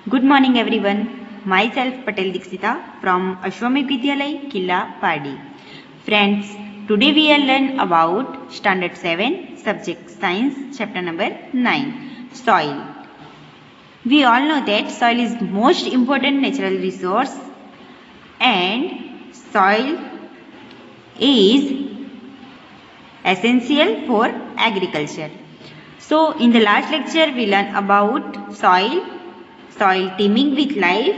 Good morning everyone. Myself Patel Dixita from Ashwamekh Vidyalay, Killa, Pardi. Friends, today we will learn about Standard 7, Subject Science, Chapter number 9, Soil. We all know that soil is most important natural resource and soil is essential for agriculture. So in the last lecture we learned about soil teeming with life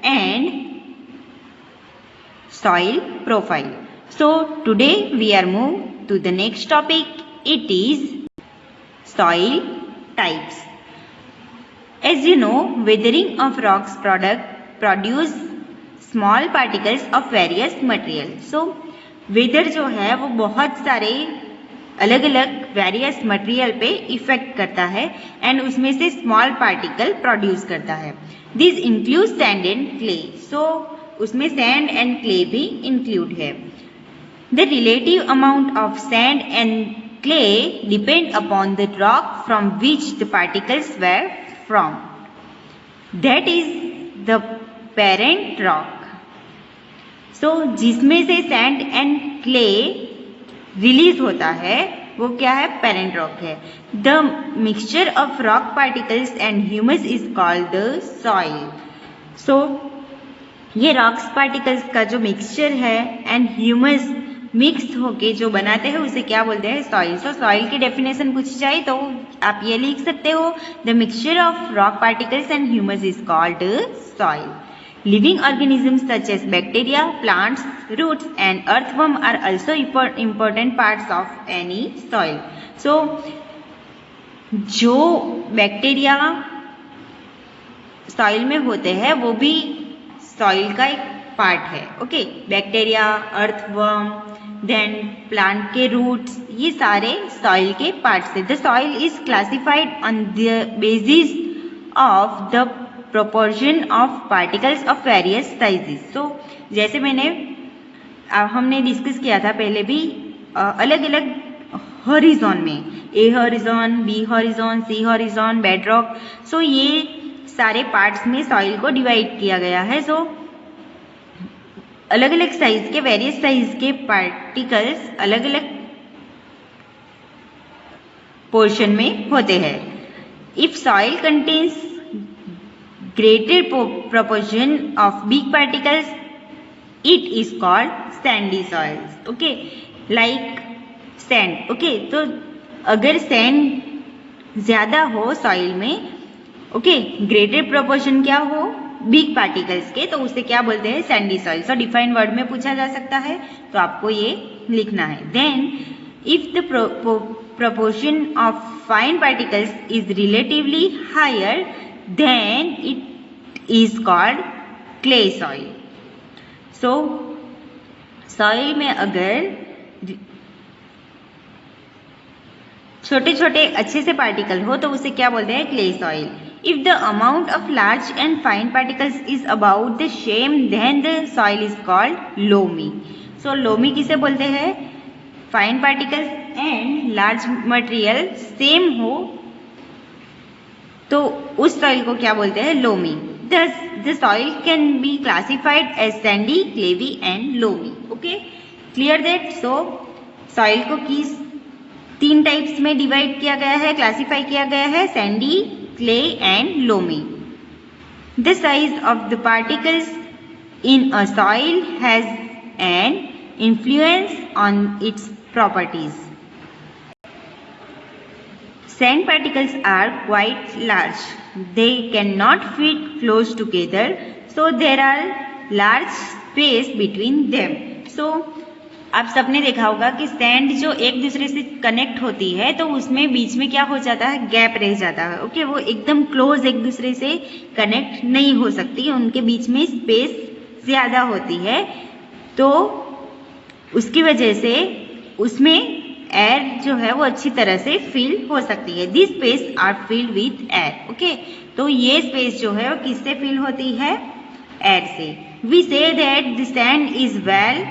and soil profile. So today we are moved to the next topic. It is soil types. As you know, weathering of rocks produce small particles of various material. So weather जो है वो बहुत सारे अलग अलग various material पे effect करता है एंड उसमें से स्मॉल पार्टिकल प्रोड्यूस करता है. This include sand and clay. So उसमें सैंड एंड क्ले भी इंक्लूड है. The relative amount of sand and clay depend upon the rock from which the particles were from. That is the parent rock. So जिसमें से sand and clay release होता है वो क्या है? Parent rock है. The mixture of rock particles and humus is called the soil. So ये rocks particles का जो मिक्सचर है एंड ह्यूमस मिक्स होके जो बनाते हैं उसे क्या बोलते हैं? सॉइल. सो सॉइल की डेफिनेशन पूछी जाए तो आप ये लिख सकते हो, the mixture of rock particles and humus is called soil. Living organisms such as bacteria, plants, roots and earthworm are also important parts of any soil. So, जो बैक्टीरिया सॉइल में होते हैं वो भी सॉइल का एक पार्ट है. Okay, bacteria, earthworm, then plant के रूट्स, ये सारे सॉइल के पार्ट्स है. The soil is classified on the basis of the proportion of particles of various sizes. So जैसे हमने डिस्कस किया था पहले भी अलग अलग हॉरिजॉन में, ए हॉरिजॉन, बी हॉरिजॉन, सी हॉरिजॉन, बेडरॉक. सो ये सारे पार्ट्स में सॉइल को डिवाइड किया गया है. सो अलग अलग साइज के, वेरियस साइज के पार्टिकल्स अलग अलग पोर्शन में होते हैं. If soil contains greater proportion of big particles, it is called sandy soils. Okay, like sand. Okay, तो अगर sand ज़्यादा हो सॉइल में, ओके, ग्रेटर प्रोपोर्शन क्या हो? बिग पार्टिकल्स के, तो उसे क्या बोलते हैं? Sandy soil. So defined word में पूछा जा सकता है तो आपको ये लिखना है. Then if the proportion of fine particles is relatively higher, then it is called clay soil. So soil में अगर छोटे छोटे अच्छे से पार्टिकल हो तो उसे क्या बोलते हैं? clay soil. If the amount of large and fine particles is about the same, then the soil is called loamy. So loamy किसे बोलते हैं? fine particles and large material same हो तो उस सॉइल को क्या बोलते हैं? Loamy. Thus, the soil can be classified as sandy, clayey and loamy. Okay, clear that? So, soil को किस 3 टाइप्स में डिवाइड किया गया है, क्लासिफाई किया गया है? Sandy, clay and loamy. The size of the particles in a soil has an influence on its properties. Sand particles are quite large. They cannot fit close together, so there are large space between them. So आप सबने देखा होगा कि sand जो एक दूसरे से connect होती है तो उसमें बीच में क्या हो जाता है? गैप रह जाता है. ओके, वो एकदम क्लोज एक दूसरे से कनेक्ट नहीं हो सकती, उनके बीच में स्पेस ज़्यादा होती है, तो उसकी वजह से उसमें एयर जो है वो अच्छी तरह से फिल हो सकती है. This space are filled with air. Okay, तो ये स्पेस जो है वो किससे फिल होती है? एयर से. We say that the sand is well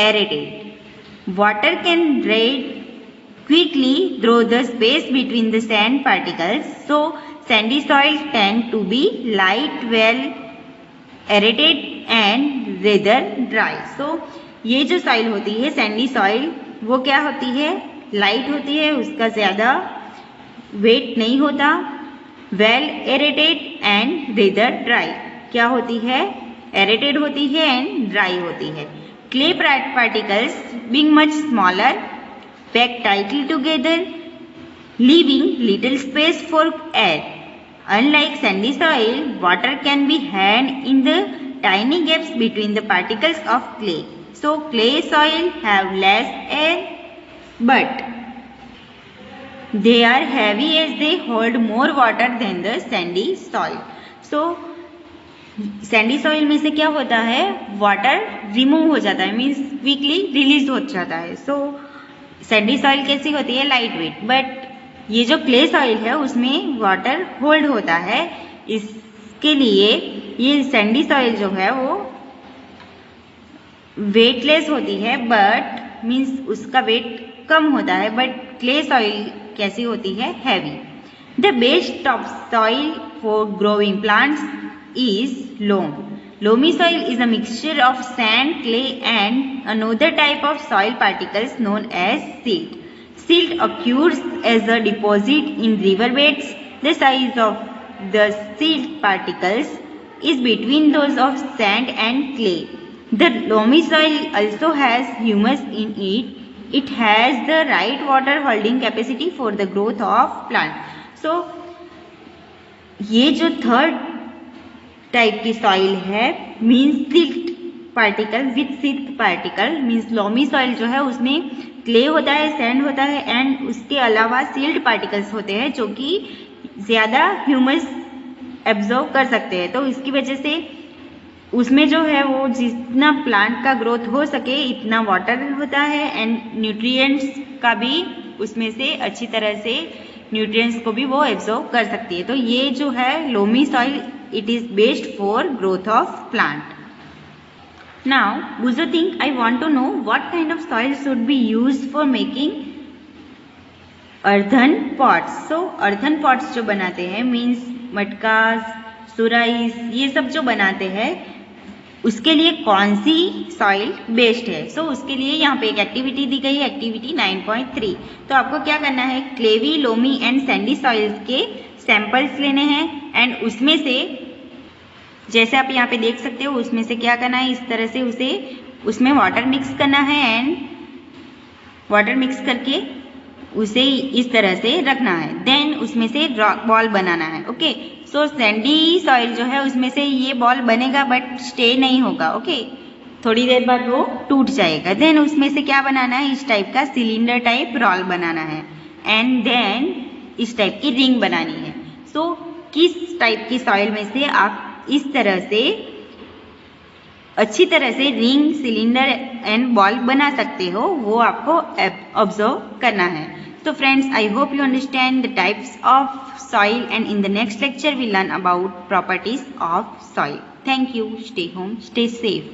aerated. Water can drain quickly through the space between the sand particles. So sandy soil tend to be light, well aerated and rather dry. So ये जो soil होती है Sandy soil, वो क्या होती है, light होती है, उसका ज़्यादा वेट नहीं होता, well aerated and rather dry, क्या होती है, एरेटेड होती है एंड ड्राई होती है। Clay particles being much smaller pack tightly together leaving little space for air. Unlike sandy soil, water can be had in the tiny gaps between the particles of clay. So clay soil have less air, but they are heavy as they hold more water than the sandy soil. So sandy soil में से क्या होता है, water remove हो जाता है, means quickly release हो जाता है। सो सैंडी सॉइल कैसी होती है, लाइट वेट, बट ये जो क्ले सॉइल है उसमें वाटर होल्ड होता है, इसके लिए ये सैंडी सॉइल जो है वो वेटलेस होती है, बट मीन्स उसका वेट कम होता है, बट क्ले सॉइल कैसी होती है, heavy. The best of soil for growing plants is loam. Loamy soil is a mixture of sand, clay and another type of soil particles known as silt. Silt occurs as a deposit in riverbeds. The size of the silt particles is between those of sand and clay. The loamy soil also has humus in it. It has the right water holding capacity for the growth of plant. So ये जो third type की soil है means silt particle with silt particle, means loamy soil जो है उसमें clay होता है, sand होता है एंड उसके अलावा सिल्ट पार्टिकल्स होते हैं जो कि ज़्यादा ह्यूमस एब्जॉर्व कर सकते हैं। तो इसकी वजह से उसमें जो है वो जितना प्लांट का ग्रोथ हो सके इतना वाटर होता है एंड न्यूट्रिएंट्स का भी उसमें से अच्छी तरह से न्यूट्रिएंट्स को भी वो एब्जॉर्व कर सकती है। तो ये जो है loamy soil, it is best for growth of plant. Now, Buzo think I want to know what kind of soil should be used for making earthen pots. So, earthen pots जो बनाते हैं means मटकास, सुराइस, ये सब जो बनाते हैं उसके लिए कौन सी सॉइल बेस्ट है। सो उसके लिए यहाँ पे एक एक्टिविटी दी गई है, एक्टिविटी 9.3। तो आपको क्या करना है, क्लेवी, लोमी एंड सैंडी सॉइल्स के सैंपल्स लेने हैं एंड उसमें से जैसे आप यहाँ पे देख सकते हो उसमें से क्या करना है, इस तरह से उसे उसमें वाटर मिक्स करना है एंड वाटर मिक्स करके उसे इस तरह से रखना है। देन उसमें से बॉल बनाना है। ओके, सो सैंडी सॉइल जो है उसमें से ये बॉल बनेगा बट स्टे नहीं होगा। ओके, थोड़ी देर बाद वो टूट जाएगा। देन उसमें से क्या बनाना है, इस टाइप का सिलेंडर टाइप रोल बनाना है एंड देन इस टाइप की रिंग बनानी है। सो किस टाइप की सॉइल में से आप इस तरह से अच्छी तरह से रिंग, सिलेंडर एंड बॉल बना सकते हो वो आपको ऑब्जर्व करना है। So friends, I hope you understand the types of soil and in the next lecture we learn about properties of soil. Thank you. Stay home, stay safe.